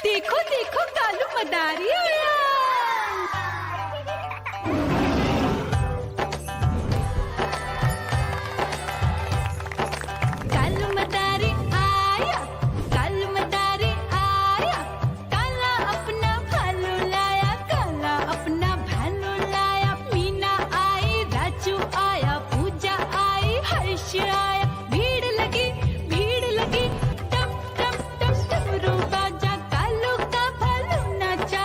देखो देखो कालू मदारी आया। कालू मदारी आया, कालू मदारी आया। काला अपना भालू लाया, काला अपना भालू लाया। मीना आई, राजू आया, पूजा आई, हर्ष आया। भीड़ लगी, भीड़ लगी। टम टम टम डमरू बाजा, कालू का भालू नाचा।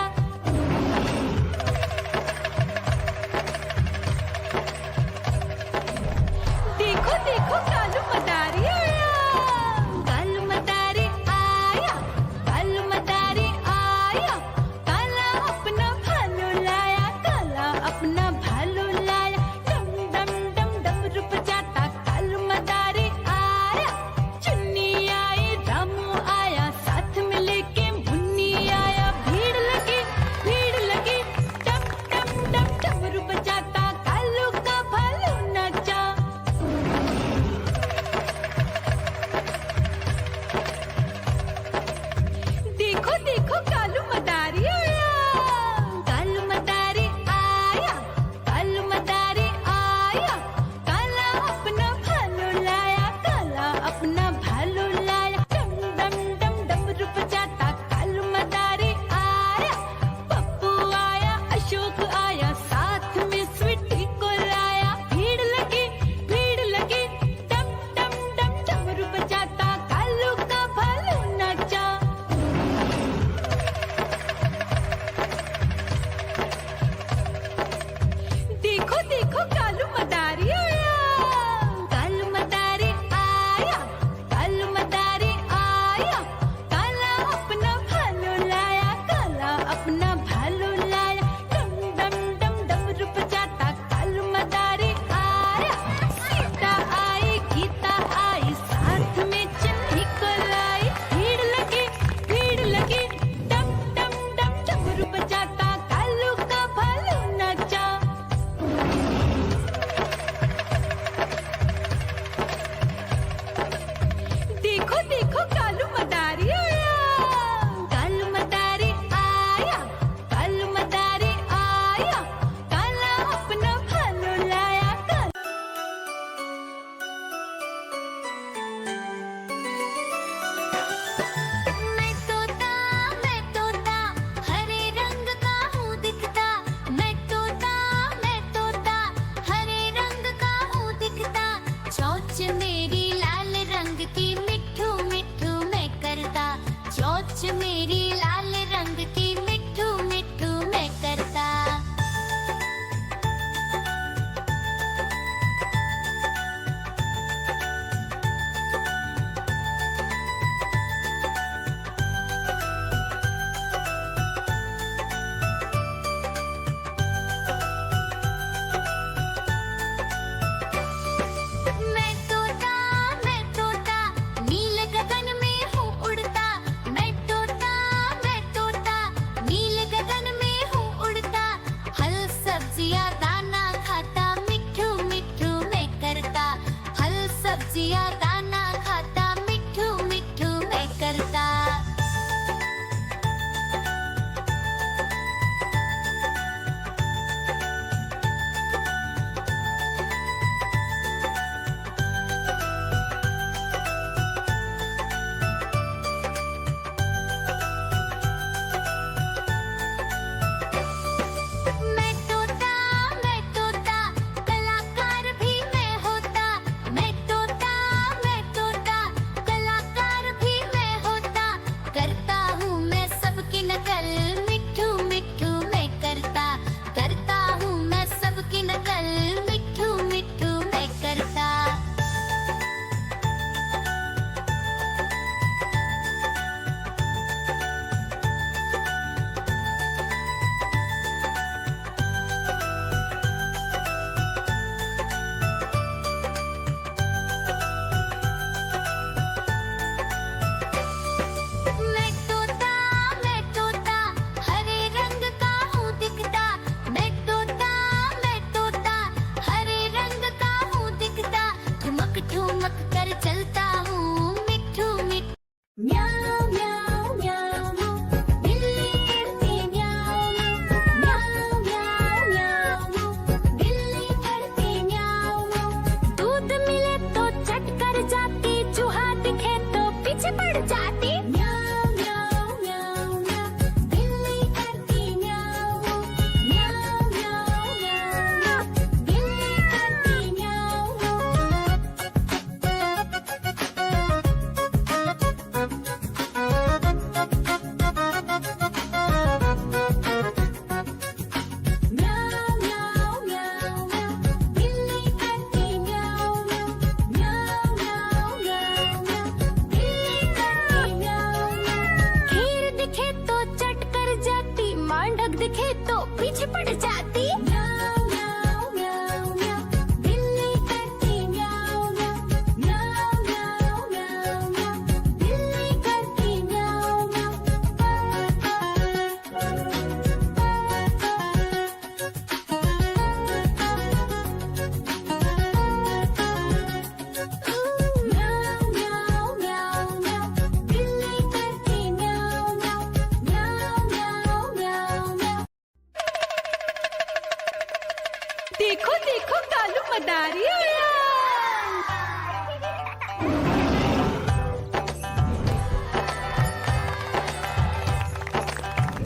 मदारी आया।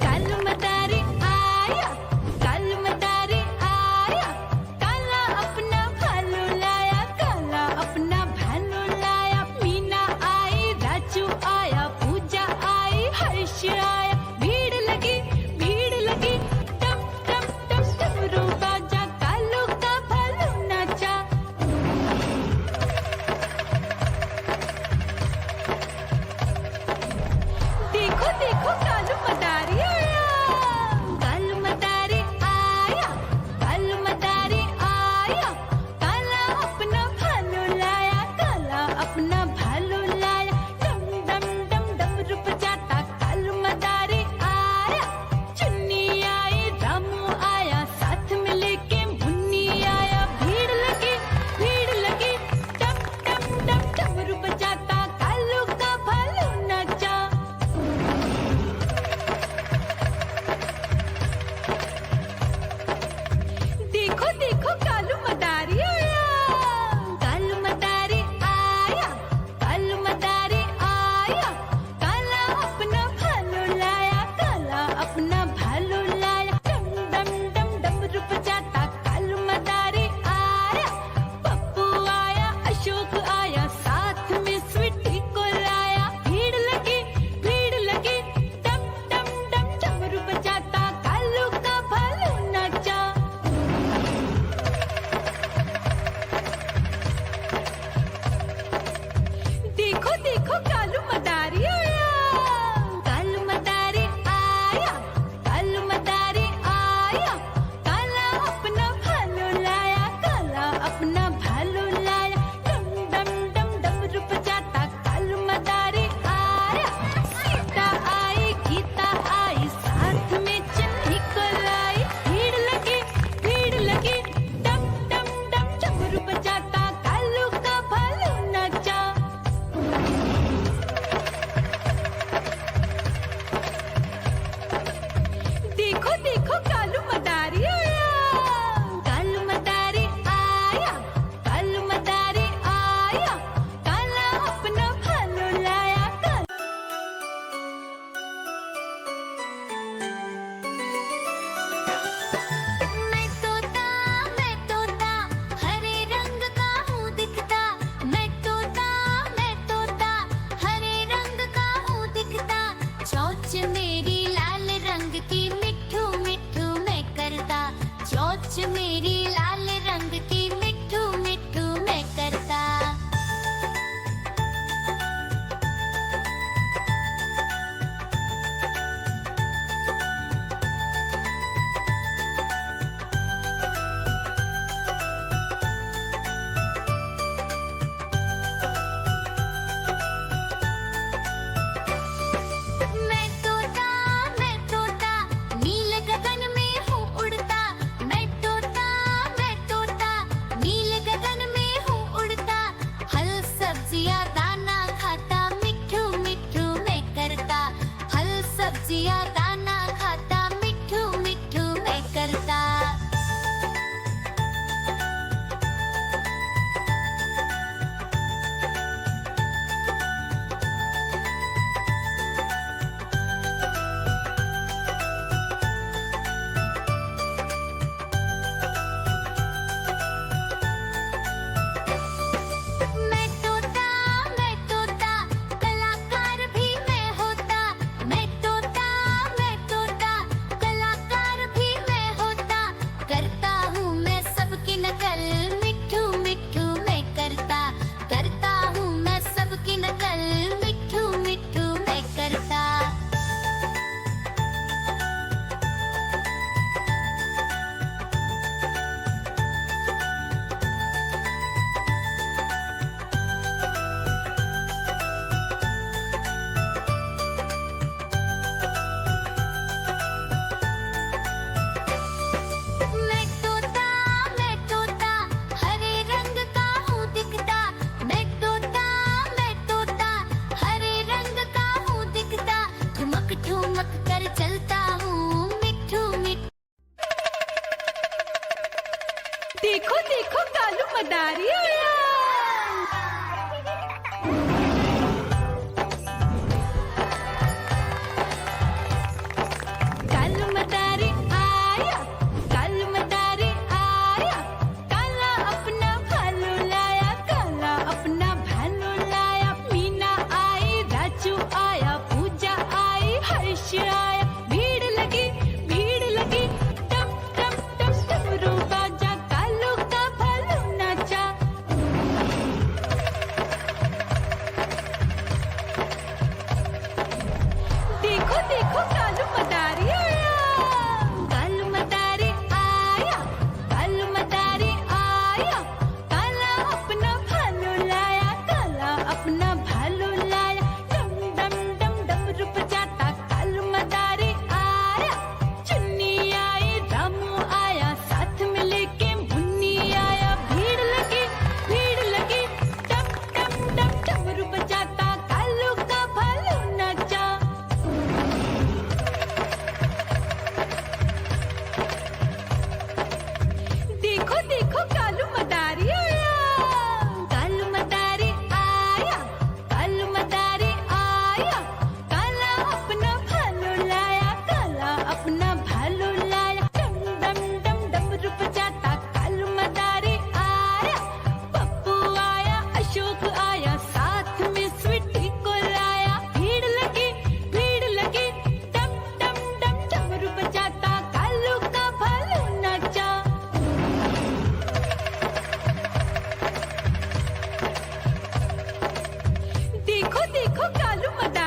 कालू मदारी आया, कालू मदारी आया, काला अपना भालू लाया, काला अपना भालू लाया। मीना आई, राजू आया, पूजा आई, हर्ष आया। भीड़ लगी, टम टम टम डमरू बाजा, कालू का भालू नाचा। देखो देखो कालू मदारी आया, कालू मदारी आया, कालू मदारी आया, काला अपना भालू लाया, काला अपना भालू लाया। डम डम डम डमरू बजाता कालू मदारी आया। चुन्नी आई, रामू आया, साथ में लेके मुन्नी आया। भीड़ लगी, टम टम टम डमरू बजाता कालू का भालू नाचा। देखो देखो कालू मदारी आया, कालू मदारी आया, कालू मदारी आया, काला अपना भालू लाया, काला अपना भालू लाया। डम डम डम डमरू बजाता कालू मदारी आया। पप्पू आया, अशोक आया, साथ में स्वीटी को लाया। भीड़ लगी, टम टम टम डमरू बजाता कालू का भालू नाचा। देखो देखो कालू मदारी आया, कालू मदारी आया, कालू मदारी आया, काला अपना भालू लाया, काला अपना भालू लाया। डम डम डम डमरू बजाता कालू मदारी आया। सीता आई, गीता आई, साथ में चन्नी को लाई। भीड़ लगी, टम टम टम डमरू बजाता कालू का भालू नाचा। हो कालू मदारी